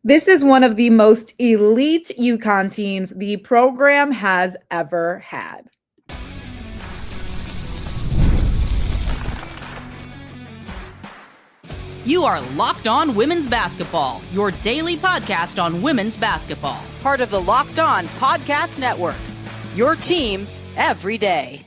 This is one of the most elite UConn teams the program has ever had. You are Locked On Women's Basketball, your daily podcast on women's basketball. Part of the Locked On Podcast Network, your team every day.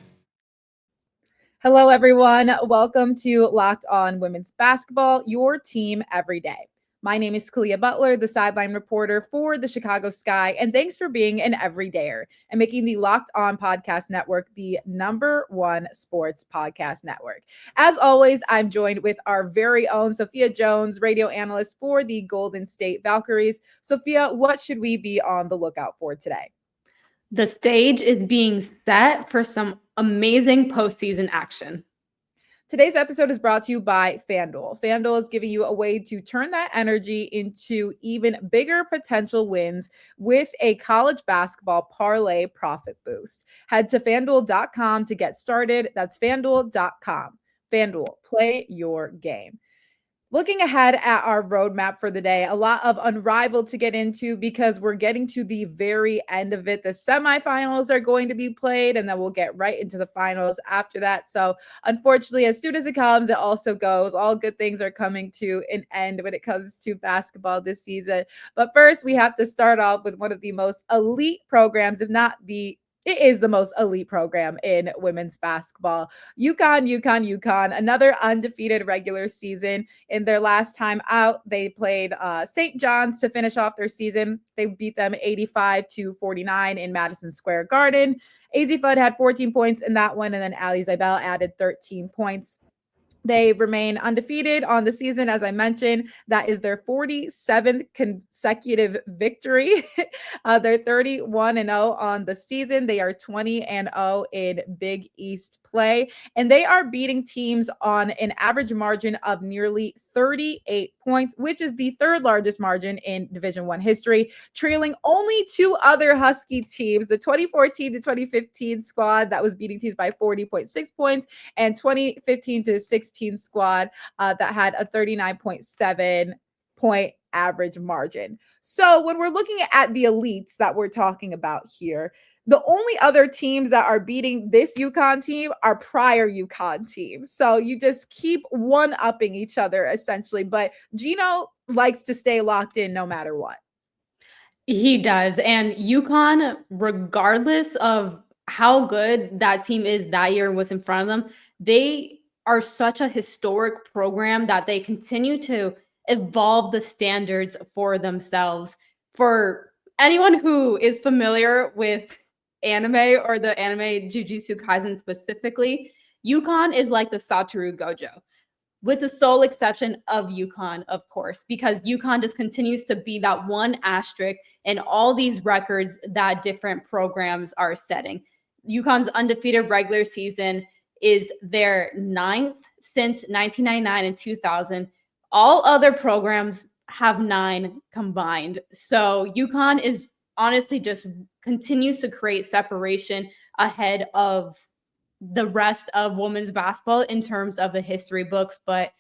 Hello, everyone. Welcome to Locked On Women's Basketball, your team every day. My name is Kalia Butler, the sideline reporter for the Chicago Sky, and thanks for being an everydayer and making the Locked On Podcast Network the #1 sports podcast network. As always, I'm joined with our very own Sophia Jones, radio analyst for the Golden State Valkyries. Sophia, what should we be on the lookout for today? The stage is being set for some amazing postseason action. Today's episode is brought to you by FanDuel. FanDuel is giving you a way to turn that energy into even bigger potential wins with a college basketball parlay profit boost. Head to FanDuel.com to get started. That's FanDuel.com. FanDuel, play your game. Looking ahead at our roadmap for the day, a lot of Unrivaled to get into because we're getting to the very end of it. The semifinals are going to be played, and then we'll get right into the finals after that. So unfortunately, as soon as it comes, it also goes. All good things are coming to an end when it comes to basketball this season. But first, we have to start off with one of the most elite programs, if not it is the most elite program in women's basketball. UConn, another undefeated regular season. In their last time out, they played St. John's to finish off their season. They beat them 85-49 in Madison Square Garden. Azzi Fudd had 14 points in that one, and then Ali Zybel added 13 points. They remain undefeated on the season, as I mentioned. That is their 47th consecutive victory. They're 31-0 on the season. They are 20-0 in Big East play, and they are beating teams on an average margin of nearly 38 points, which is the third largest margin in Division I history, trailing only two other Husky teams, the 2014 to 2015 squad that was beating teams by 40.6 points, and 2015 to 16 squad that had a 39.7 point average margin. So when we're looking at the elites that we're talking about here, the only other teams that are beating this UConn team are prior UConn teams. So you just keep one-upping each other essentially. But Geno likes to stay locked in no matter what. He does. And UConn, regardless of how good that team is that year and what's in front of them, they are such a historic program that they continue to evolve the standards for themselves. For anyone who is familiar with anime or the anime Jujutsu Kaisen specifically, UConn is like the Satoru Gojo, with the sole exception of UConn, of course, because UConn just continues to be that one asterisk in all these records that different programs are setting. UConn's undefeated regular season is their 9th since 1999 and 2000. All other programs have 9 combined. So UConn is honestly just continues to create separation ahead of the rest of women's basketball in terms of the history books. But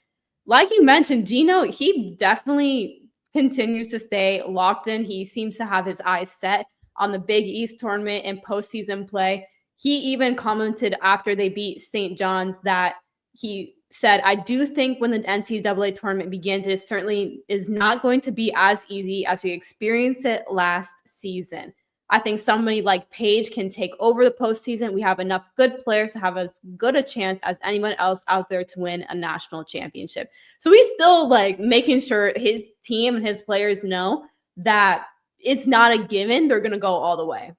like you mentioned, Geno, he definitely continues to stay locked in. He seems to have his eyes set on the Big East tournament and postseason play. He even commented after they beat St. John's that he said, I do think when the NCAA tournament begins, it certainly is not going to be as easy as we experienced it last season. I think somebody like Paige can take over the postseason. We have enough good players to have as good a chance as anyone else out there to win a national championship. So he's still making sure his team and his players know that it's not a given. They're going to go all the way.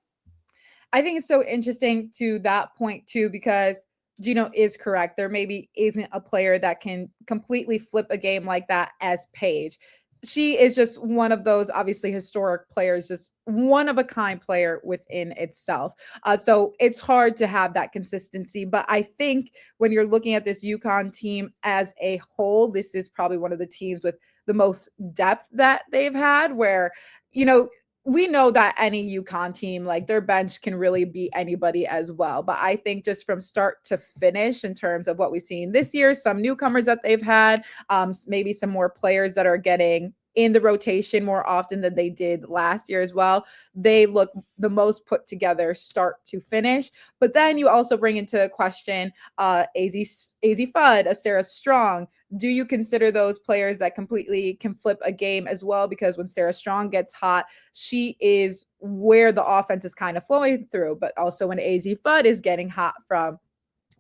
I think it's so interesting to that point too, because Geno is correct. There maybe isn't a player that can completely flip a game like that as Paige. She is just one of those obviously historic players, just one of a kind player within itself. So it's hard to have that consistency. But I think when you're looking at this UConn team as a whole, this is probably one of the teams with the most depth that they've had where, we know that any UConn team, their bench can really beat anybody as well. But I think just from start to finish in terms of what we've seen this year, some newcomers that they've had, maybe some more players that are getting in the rotation more often than they did last year as well. They look the most put together start to finish. But then you also bring into question Azzi Fudd, a Sarah Strong. Do you consider those players that completely can flip a game as well? Because when Sarah Strong gets hot, she is where the offense is kind of flowing through. But also when Azzi Fudd is getting hot from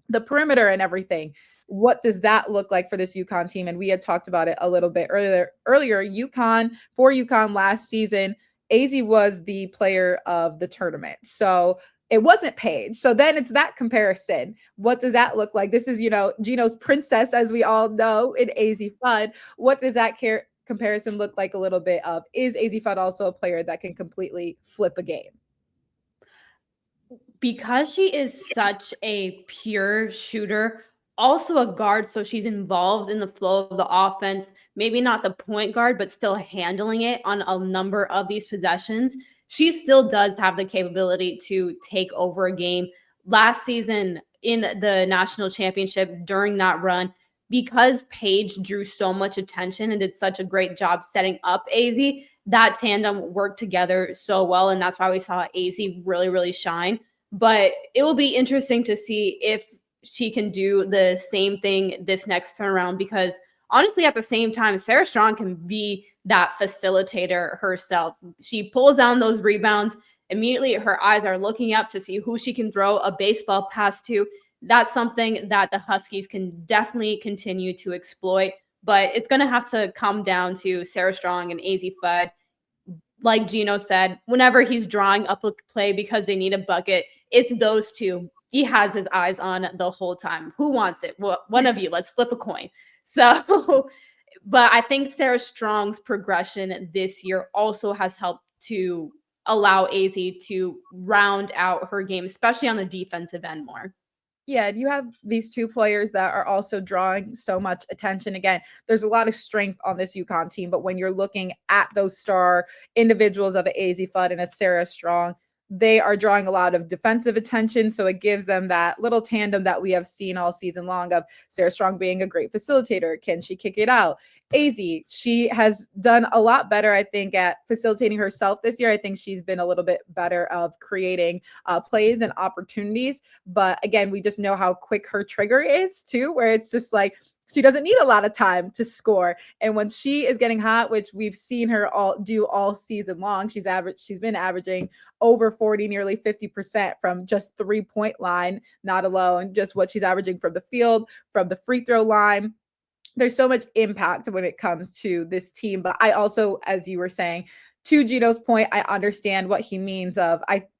the perimeter and everything, what does that look like for this UConn team? And we had talked about it a little bit earlier. UConn last season, Azzi was the player of the tournament. So it wasn't Paige. So then it's that comparison. What does that look like? This is, Geno's princess, as we all know, in Azzi Fudd. What does that comparison look like a little bit of? Is Azzi Fudd also a player that can completely flip a game? Because she is such a pure shooter, also a guard, so she's involved in the flow of the offense, maybe not the point guard, but still handling it on a number of these possessions. She still does have the capability to take over a game. Last season in the national championship, during that run, because Paige drew so much attention and did such a great job setting up Azzi, that tandem worked together so well, and that's why we saw Azzi really, really shine. But it will be interesting to see if she can do the same thing this next turnaround, because honestly, at the same time, Sarah Strong can be that facilitator herself. She pulls down those rebounds. Immediately, her eyes are looking up to see who she can throw a baseball pass to. That's something that the Huskies can definitely continue to exploit. But it's going to have to come down to Sarah Strong and Azzi Fudd. Like Geno said, whenever he's drawing up a play because they need a bucket, it's those two he has his eyes on the whole time. Who wants it? Well, one of you, let's flip a coin. So, but I think Sarah Strong's progression this year also has helped to allow Azzi to round out her game, especially on the defensive end more. Yeah, you have these two players that are also drawing so much attention. Again, there's a lot of strength on this UConn team, but when you're looking at those star individuals of Azzi Fudd and a Sarah Strong, they are drawing a lot of defensive attention. So it gives them that little tandem that we have seen all season long of Sarah Strong being a great facilitator. Can she kick it out? Azzi, she has done a lot better, I think, at facilitating herself this year. I think she's been a little bit better of creating plays and opportunities. But again, we just know how quick her trigger is too, where it's just like, she doesn't need a lot of time to score. And when she is getting hot, which we've seen her all season long, she's been averaging over 40, nearly 50% from just 3-point line, not alone, just what she's averaging from the field, from the free throw line. There's so much impact when it comes to this team. But I also, as you were saying, to Geno's point, I understand what he means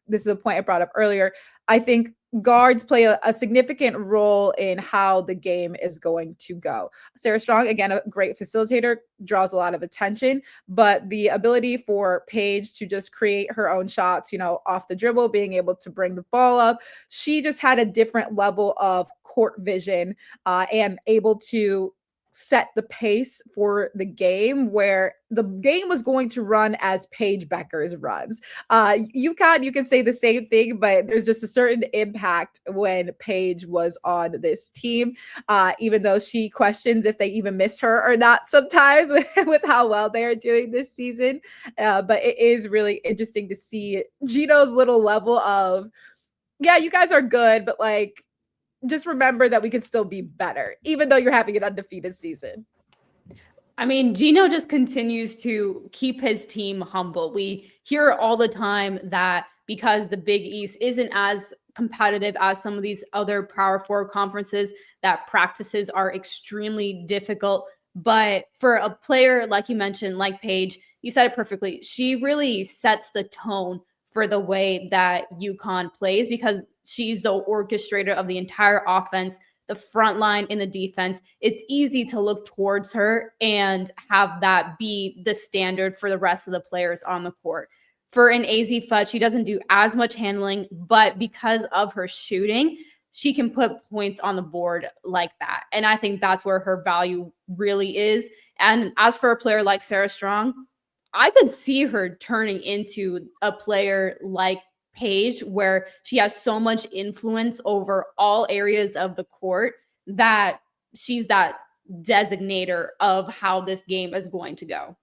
this is a point I brought up earlier. I think guards play a significant role in how the game is going to go. Sarah Strong, again, a great facilitator, draws a lot of attention, but the ability for Paige to just create her own shots, off the dribble, being able to bring the ball up, she just had a different level of court vision and able to set the pace for the game, where the game was going to run as Paige Bueckers runs. UConn, you can say the same thing, but there's just a certain impact when Paige was on this team, even though she questions if they even miss her or not sometimes with how well they are doing this season. But it is really interesting to see Geno's little level of, yeah, you guys are good, but like, just remember that we can still be better, even though you're having an undefeated season. I mean, Geno just continues to keep his team humble. We hear all the time that because the Big East isn't as competitive as some of these other Power Four conferences, that practices are extremely difficult. But for a player, like you mentioned, like Paige, you said it perfectly. She really sets the tone for the way that UConn plays, because she's the orchestrator of the entire offense, the front line in the defense. It's easy to look towards her and have that be the standard for the rest of the players on the court. For an Azzi Fudd, she doesn't do as much handling, but because of her shooting, she can put points on the board like that. And I think that's where her value really is. And as for a player like Sarah Strong, I could see her turning into a player like Paige, where she has so much influence over all areas of the court that she's that designator of how this game is going to go.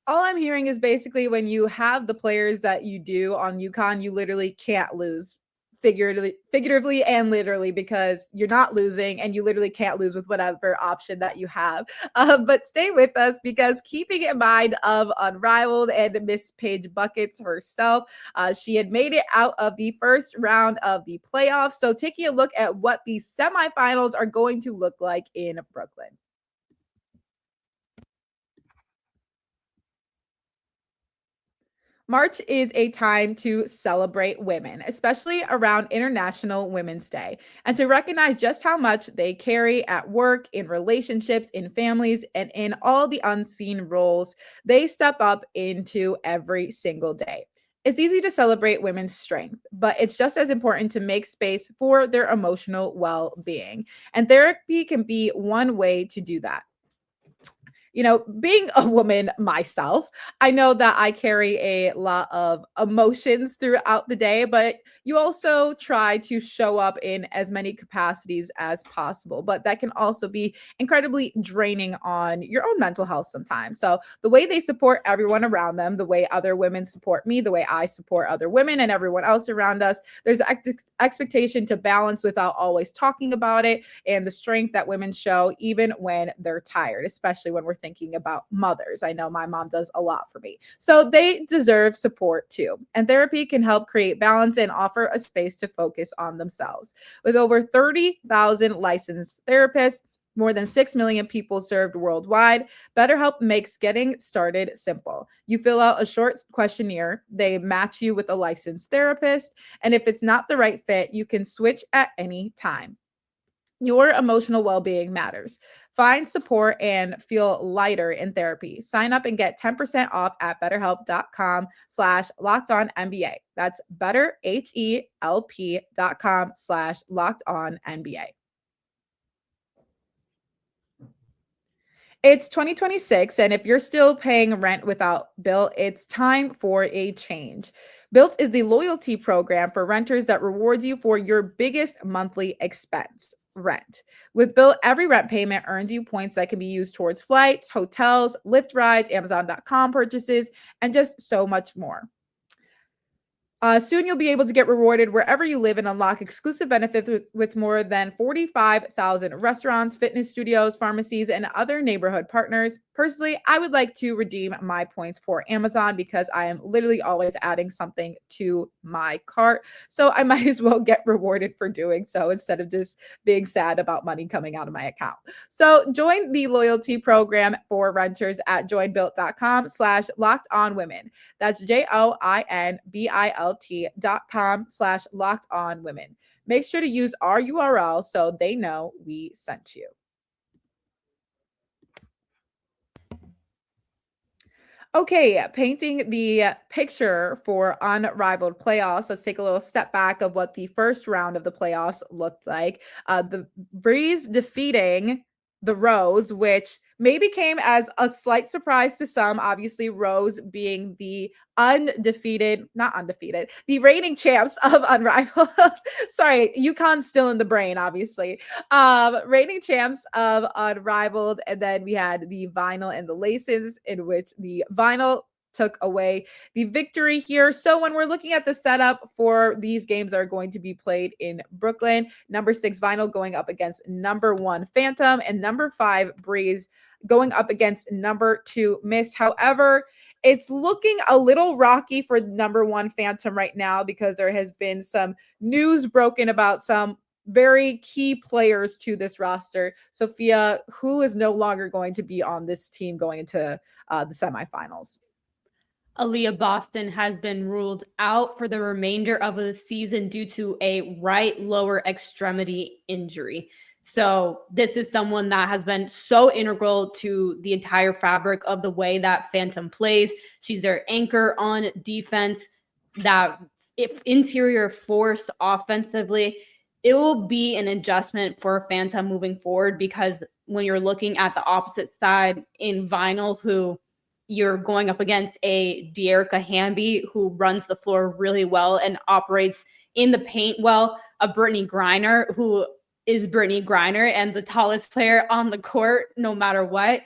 All I'm hearing is basically when you have the players that you do on UConn, you literally can't lose figuratively and literally, because you're not losing and you literally can't lose with whatever option that you have. But stay with us, because keeping in mind of Unrivaled and Miss Paige Buckets herself, she had made it out of the first round of the playoffs. So taking a look at what the semifinals are going to look like in Brooklyn. March is a time to celebrate women, especially around International Women's Day, and to recognize just how much they carry at work, in relationships, in families, and in all the unseen roles they step up into every single day. It's easy to celebrate women's strength, but it's just as important to make space for their emotional well being. And therapy can be one way to do that. Being a woman myself, I know that I carry a lot of emotions throughout the day, but you also try to show up in as many capacities as possible. But that can also be incredibly draining on your own mental health sometimes. So, the way they support everyone around them, the way other women support me, the way I support other women and everyone else around us, there's an expectation to balance without always talking about it, and the strength that women show even when they're tired, especially when we're thinking about mothers. I know my mom does a lot for me. So they deserve support too. And therapy can help create balance and offer a space to focus on themselves. With over 30,000 licensed therapists, more than 6 million people served worldwide, BetterHelp makes getting started simple. You fill out a short questionnaire, they match you with a licensed therapist, and if it's not the right fit, you can switch at any time. Your emotional well-being matters. Find support and feel lighter in therapy. Sign up and get 10% off at betterhelp.com/lockedonnba. That's betterhelp.com/lockedonnba. It's 2026, and if you're still paying rent without Built, it's time for a change. Built is the loyalty program for renters that rewards you for your biggest monthly expense, rent. With Built, every rent payment earns you points that can be used towards flights, hotels, Lyft rides, Amazon.com purchases, and just so much more. Soon you'll be able to get rewarded wherever you live and unlock exclusive benefits with more than 45,000 restaurants, fitness studios, pharmacies, and other neighborhood partners. Personally, I would like to redeem my points for Amazon because I am literally always adding something to my cart. So I might as well get rewarded for doing so instead of just being sad about money coming out of my account. So join the loyalty program for renters at joinbuilt.com/lockedonwomen. That's joinbilt.com/lockedonwomen. Make sure to use our URL so they know we sent you. Okay, painting the picture for Unrivaled playoffs. Let's take a little step back of what the first round of the playoffs looked like. The Breeze defeating the Rose, which maybe came as a slight surprise to some. Obviously, Rose being the not undefeated, the reigning champs of Unrivaled. Sorry, UConn's still in the brain, obviously. Reigning champs of Unrivaled, and then we had the vinyl and the laces, in which the vinyl took away the victory here. So when we're looking at the setup for these games that are going to be played in Brooklyn, number 6 Vinyl going up against number 1 Phantom, and number 5 Breeze going up against number 2 Mist. However, it's looking a little rocky for number 1 Phantom right now, because there has been some news broken about some very key players to this roster. Sophia, who is no longer going to be on this team going into the semifinals? Aaliyah Boston has been ruled out for the remainder of the season due to a right lower extremity injury. So this is someone that has been so integral to the entire fabric of the way that Phantom plays. She's their anchor on defense, that if interior force offensively. It will be an adjustment for Phantom moving forward, because when you're looking at the opposite side in Vinyl, who you're going up against a De'Erica Hamby who runs the floor really well and operates in the paint well, a Brittany Griner who is Brittany Griner and the tallest player on the court no matter what.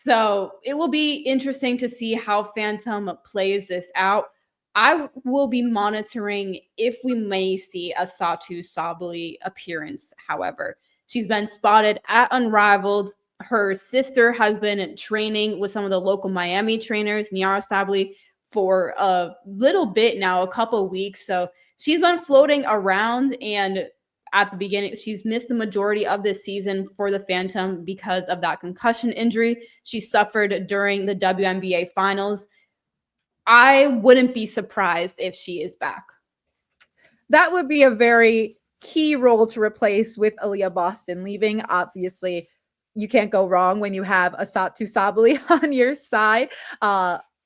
So it will be interesting to see how Phantom plays this out. I will be monitoring if we may see a Satou Sabally appearance, however. She's been spotted at Unrivaled. Her sister has been training with some of the local Miami trainers, Niara Sabally, for a little bit now, a couple weeks. So she's been floating around, and at the beginning, she's missed the majority of this season for the Phantom because of that concussion injury she suffered during the WNBA finals. I wouldn't be surprised if she is back. That would be a very key role to replace with Aaliyah Boston leaving. Obviously, you can't go wrong when you have a Satou Sabally on your side.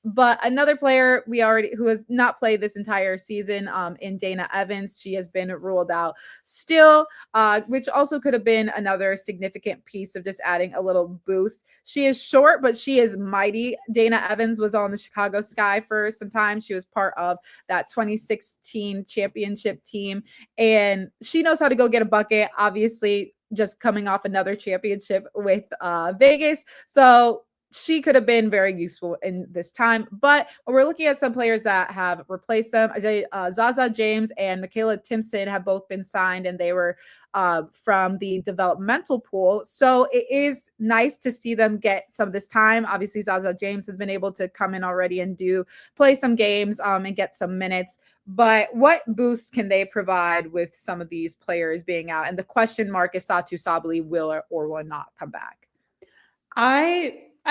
But another player who has not played this entire season in Dana Evans, she has been ruled out still, which also could have been another significant piece of just adding a little boost. She is short, but she is mighty. Dana Evans was on the Chicago Sky for some time. She was part of that 2016 championship team, and she knows how to go get a bucket, obviously just coming off another championship with Vegas. So she could have been very useful in this time. But when we're looking at some players that have replaced them, I say Zaza James and Michaela Timpson have both been signed, and they were from the developmental pool. So it is nice to see them get some of this time. Obviously, Zaza James has been able to come in already and play some games and get some minutes. But what boost can they provide with some of these players being out? And the question mark is Satou Sabally will or will not come back.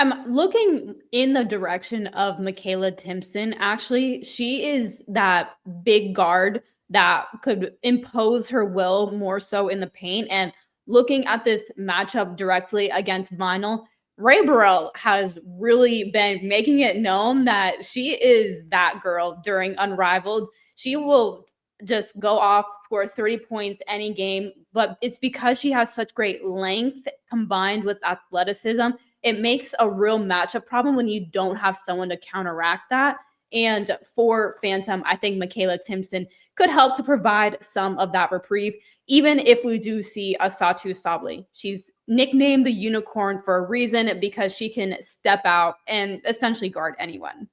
I'm looking in the direction of Michaela Timpson. Actually, she is that big guard that could impose her will more so in the paint. And looking at this matchup directly against Vinyl, Ray Burrell has really been making it known that she is that girl during Unrivaled. She will just go off, score 30 points any game, but it's because she has such great length combined with athleticism. It makes a real matchup problem when you don't have someone to counteract that. And for Phantom, I think Michaela Timpson could help to provide some of that reprieve, even if we do see a Satou Sabally. She's nicknamed the Unicorn for a reason because she can step out and essentially guard anyone.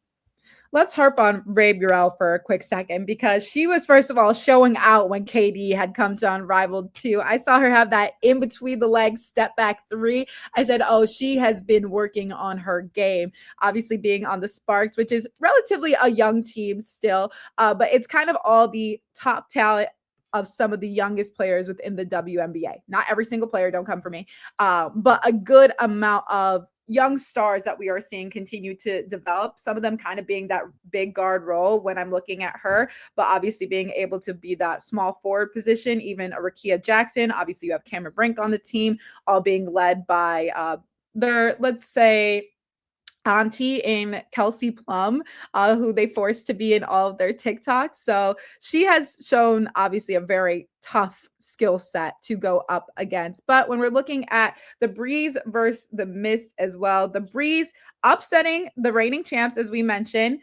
Let's harp on Ray Burrell for a quick second, because she was, first of all, showing out when KD had come to Unrivaled too. I saw her have that in between the legs step back three. I said, oh, she has been working on her game, obviously being on the Sparks, which is relatively a young team still, but it's kind of all the top talent of some of the youngest players within the WNBA. Not every single player, don't come for me, but a good amount of young stars that we are seeing continue to develop, some of them kind of being that big guard role when I'm looking at her, but obviously being able to be that small forward position, even a Rakia Jackson. Obviously you have Cameron Brink on the team, all being led by their, let's say, auntie in Kelsey Plum, who they forced to be in all of their TikToks. So she has shown obviously a very tough skill set to go up against. But when we're looking at the Breeze versus the Mist as well, the Breeze upsetting the reigning champs, as we mentioned,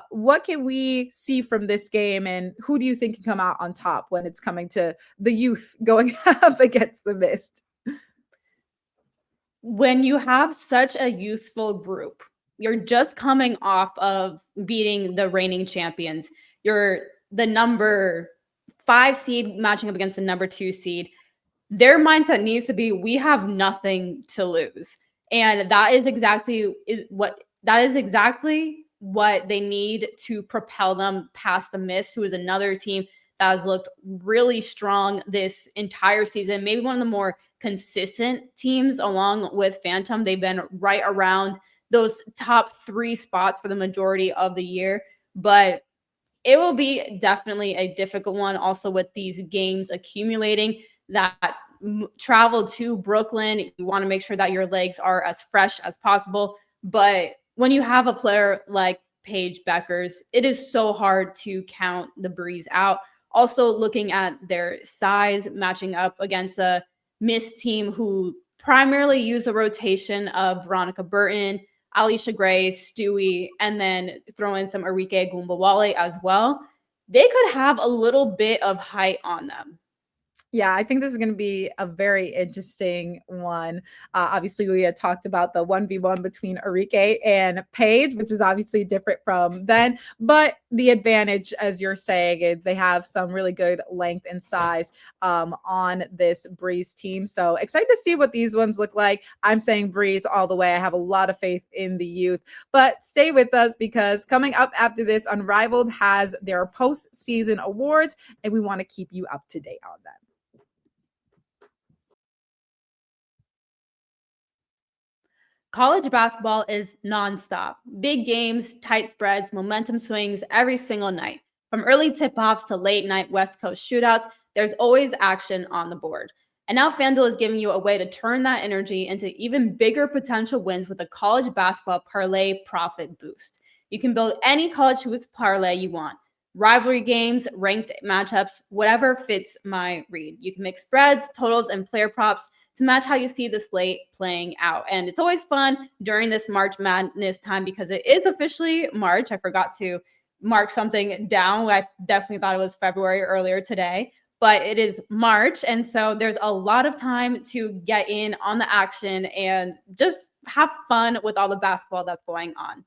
what can we see from this game, and who do you think can come out on top when it's coming to the youth going up against the Mist? When you have such a youthful group, you're just coming off of beating the reigning champions. You're the number 5 seed matching up against the number 2 seed. Their mindset needs to be, we have nothing to lose. And that is exactly what they need to propel them past the Mist, who is another team that has looked really strong this entire season. Maybe one of the more consistent teams along with Phantom. They've been right around those top 3 spots for the majority of the year, but it will be definitely a difficult one. Also with these games accumulating, that travel to Brooklyn, you want to make sure that your legs are as fresh as possible. But when you have a player like Paige Bueckers, it is so hard to count the Breeze out. Also looking at their size matching up against a Mist team who primarily use a rotation of Veronica Burton, Alicia Gray, Stewie, and then throw in some Arike Gumbawale as well. They could have a little bit of height on them. Yeah, I think this is going to be a very interesting one. Obviously, we had talked about the 1v1 between Arike and Paige, which is obviously different from then. But the advantage, as you're saying, is they have some really good length and size on this Breeze team. So excited to see what these ones look like. I'm saying Breeze all the way. I have a lot of faith in the youth. But stay with us because coming up after this, Unrivaled has their postseason awards, and we want to keep you up to date on them. College basketball is nonstop. Big games, tight spreads, momentum swings every single night. From early tip-offs to late-night West Coast shootouts, there's always action on the board. And now FanDuel is giving you a way to turn that energy into even bigger potential wins with a college basketball parlay profit boost. You can build any college hoops parlay you want. Rivalry games, ranked matchups, whatever fits my read. You can mix spreads, totals, and player props to match how you see the slate playing out. And it's always fun during this March Madness time because it is officially March. I forgot to mark something down. I definitely thought it was February earlier today, but it is March. And so there's a lot of time to get in on the action and just have fun with all the basketball that's going on.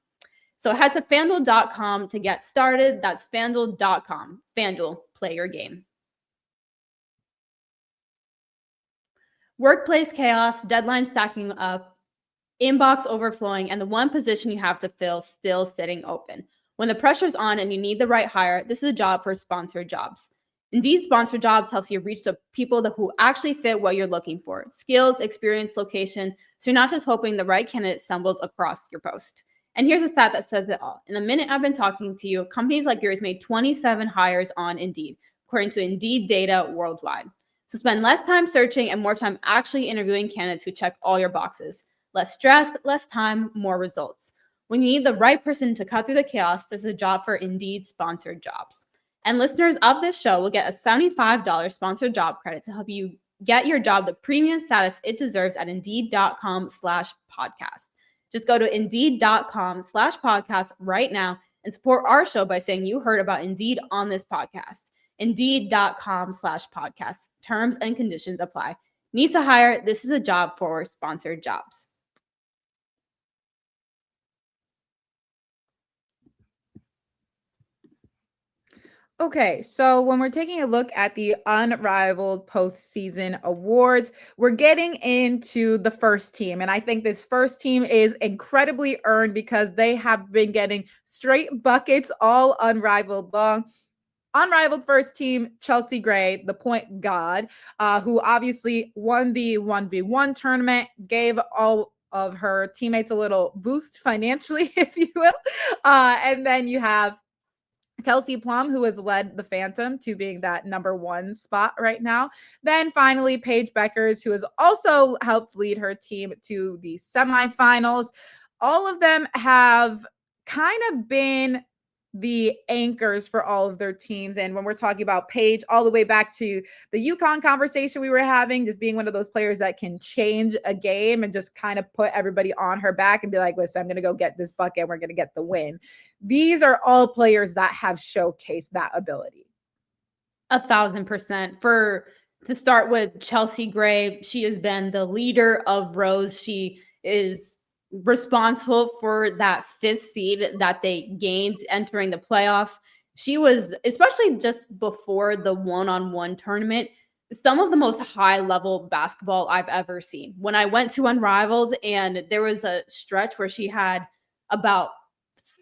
So head to FanDuel.com to get started. That's FanDuel.com. FanDuel, play your game. Workplace chaos, deadline stacking up, inbox overflowing, and the one position you have to fill still sitting open. When the pressure's on and you need the right hire, this is a job for sponsored jobs. Indeed, sponsored jobs helps you reach the people who actually fit what you're looking for. Skills, experience, location. So you're not just hoping the right candidate stumbles across your post. And here's a stat that says it all. In the minute I've been talking to you, companies like yours made 27 hires on Indeed, according to Indeed data worldwide. So spend less time searching and more time actually interviewing candidates who check all your boxes. Less stress, less time, more results. When you need the right person to cut through the chaos, this is a job for Indeed sponsored jobs. And listeners of this show will get a $75 sponsored job credit to help you get your job the premium status it deserves at Indeed.com/podcast. Just go to Indeed.com/podcast right now and support our show by saying you heard about Indeed on this podcast. Indeed.com/podcast. Terms and conditions apply. Need to hire? This is a job for sponsored jobs. Okay, so when we're taking a look at the Unrivaled postseason awards, we're getting into the first team. And I think this first team is incredibly earned because they have been getting straight buckets all Unrivaled long. Unrivaled first team, Chelsea Gray, the point god, who obviously won the 1v1 tournament, gave all of her teammates a little boost financially, if you will. And then you have Kelsey Plum, who has led the Phantom to being that number one spot right now. Then finally, Paige Bueckers, who has also helped lead her team to the semifinals. All of them have kind of been the anchors for all of their teams. And when we're talking about Paige, all the way back to the UConn conversation we were having, just being one of those players that can change a game and just kind of put everybody on her back and be like, listen, I'm going to go get this bucket and we're going to get the win. These are all players that have showcased that ability. 1,000%. To start with Chelsea Gray, she has been the leader of Rose. She is responsible for that 5th seed that they gained entering the playoffs. She was, especially just before the one-on-one tournament, some of the most high-level basketball I've ever seen. When I went to Unrivaled and there was a stretch where she had about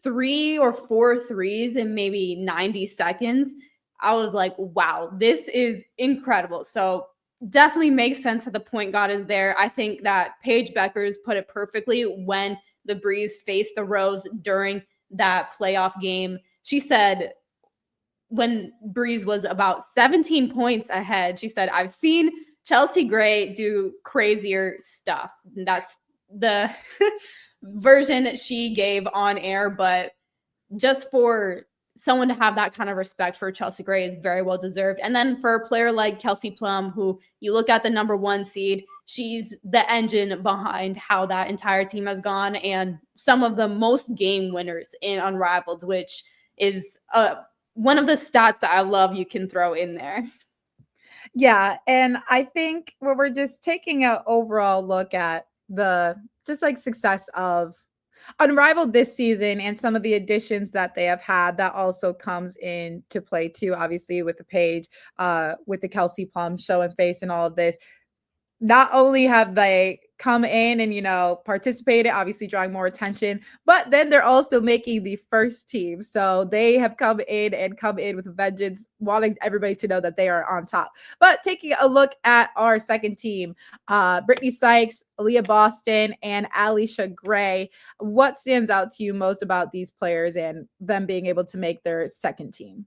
3 or 4 threes in maybe 90 seconds, I was like, wow, this is incredible. So definitely makes sense that the point guard is there. I think that Paige Bueckers put it perfectly when the Breeze faced the Rose during that playoff game. She said when Breeze was about 17 points ahead, she said, I've seen Chelsea Gray do crazier stuff. That's the version she gave on air, but just for someone to have that kind of respect for Chelsea Gray is very well deserved. And then for a player like Kelsey Plum, who you look at the number 1 seed, she's the engine behind how that entire team has gone and some of the most game winners in Unrivaled, which is one of the stats that I love you can throw in there. Yeah, and I think when we're just taking an overall look at the just like success of Unrivaled this season and some of the additions that they have had, that also comes into play too, obviously with the Paige, with the Kelsey Plum show and face and all of this. Not only have they come in and, participated, obviously drawing more attention, but then they're also making the first team. So they have come in with a vengeance, wanting everybody to know that they are on top. But taking a look at our second team, Brittany Sykes, Aaliyah Boston, and Alisha Gray, what stands out to you most about these players and them being able to make their second team?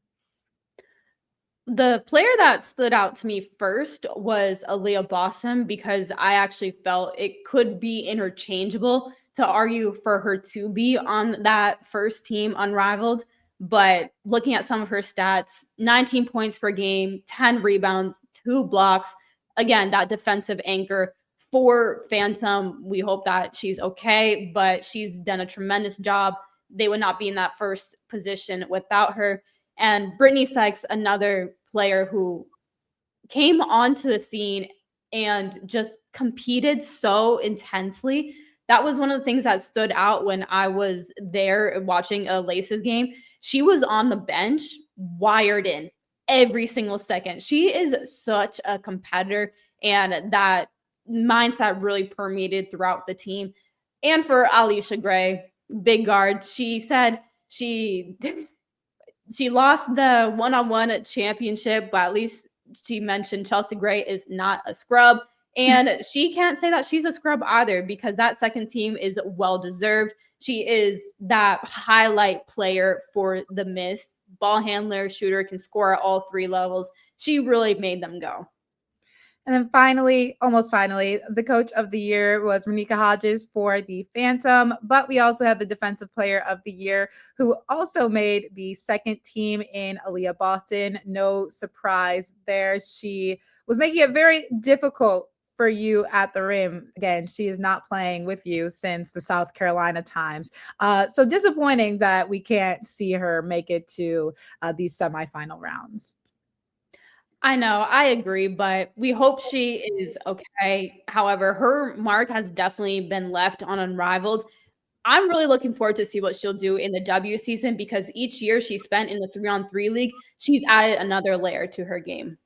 The player that stood out to me first was Aaliyah Boston because I actually felt it could be interchangeable to argue for her to be on that first team Unrivaled. But looking at some of her stats, 19 points per game, 10 rebounds, 2 blocks. Again, that defensive anchor for Phantom. We hope that she's okay, but she's done a tremendous job. They would not be in that first position without her. And Brittany Sykes, another player who came onto the scene and just competed so intensely. That was one of the things that stood out when I was there watching a Laces game. She was on the bench, wired in every single second. She is such a competitor, and that mindset really permeated throughout the team. And for Alisha Gray, big guard, she said she lost the one-on-one championship, but at least she mentioned Chelsea Gray is not a scrub. And she can't say that she's a scrub either because that second team is well-deserved. She is that highlight player for the Mist. Ball handler, shooter, can score at all 3 levels. She really made them go. And then finally, almost finally, the coach of the year was Monica Hodges for the Phantom. But we also had the defensive player of the year who also made the second team in Aaliyah Boston. No surprise there. She was making it very difficult for you at the rim. Again, she is not playing with you since the South Carolina times. So disappointing that we can't see her make it to these semifinal rounds. I know, I agree, but we hope she is okay. However, her mark has definitely been left on Unrivaled. I'm really looking forward to see what she'll do in the W season because each year she spent in the 3-on-3 league, she's added another layer to her game.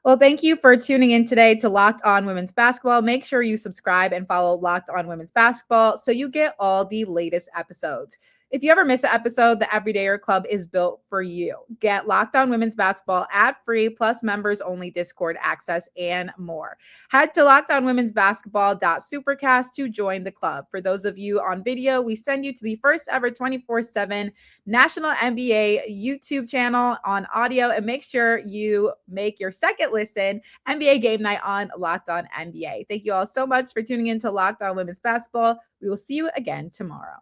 Well, thank you for tuning in today to Locked On Women's Basketball. Make sure you subscribe and follow Locked On Women's Basketball so you get all the latest episodes. If you ever miss an episode, the Everydayer Club is built for you. Get Locked On Women's Basketball ad-free, plus members-only Discord access and more. Head to lockedonwomen'sbasketball.supercast to join the club. For those of you on video, we send you to the first ever 24/7 National NBA YouTube channel on audio, and make sure you make your second listen NBA Game Night on Locked On NBA. Thank you all so much for tuning in to Locked On Women's Basketball. We will see you again tomorrow.